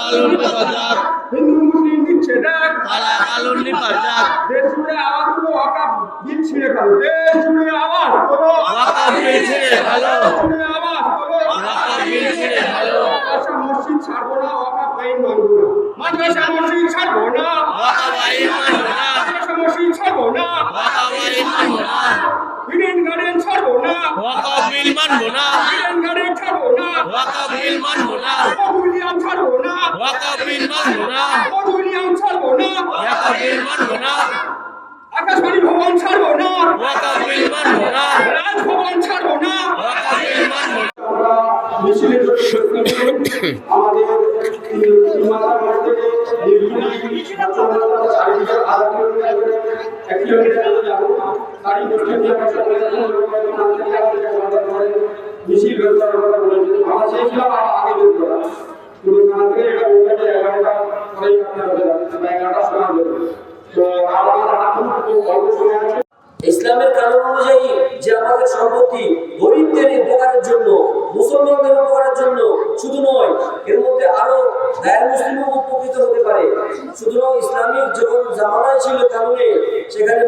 কালাকালুন নিপাজাক হিন্দু মুসলিম দিচ্ছে ডাক কালাকালুন নিপাজাক দেশ জুড়ে আওয়াজ হলো ওয়াকাফ বিল ছিঁড়ে ফেলো দেশ জুড়ে আওয়াজ হলো ওয়াকাফ বিল ছিঁড়ে ফেলো দেশ জুড়ে আওয়াজ হলো ওয়াকাফ বিল ছিঁড়ে ফেলো মাদ্রাসা মসজিদ ছাড়বো না ওয়াকাফ আইন মানবো না মাদ্রাসা মসজিদ ছাড়বো না ওয়াকাফ আইন মানবো না মাদ্রাসা মসজিদ ছাড়বো না ওয়াকাফ আইন মানবো না ইডেন গার্ডেন ছাড়বো না ওয়াকাফ বিল মানবো না ইডেন গার্ডেন ছাড়বো না ওয়াকাফ বিল মানবো না মধুলিয়াম ছাড়বো না ওয়াকাফ বিল মানবো না মধুলিয়াম ছাড়বো না ওয়াকাফ বিল মানবো না আকাশবাণী ভবন ছাড়বো না ওয়াকাফ বিল মানবো না রাজভবন ছাড়বো না ওয়াকাফ বিল মানবো না আমরা মিছিলের আমাদের সীমানার মধ্যে চারিদিকে আধা কিলোমিটার 1 কিলোমিটার চলে যাবো গাড়ি বসতে দিয়ে আমরা সকলে মিছিল বের করার কথা বলেছি আমরা চেয়েছিলাম আগে বের করা কিন্তু না থেকে এটা বলতে 11টা পরেই আপনারা বেরোবেন 11টা সময় বেরোবেন তো আমাদের এখন খুব অল্প সময় আছে ইসলামের কানুন অনুযায়ী যে আমাদের সম্পত্তি গরিবদের উপকারের জন্য মুসলমানদের উপকারের জন্য শুধু নয় এর মধ্যে আরো গায়ের মুসলিমও উপকৃত হতে পারে। সুতরাং ইসলামিক যখন জামানায় ছিল কানুনে সেখানে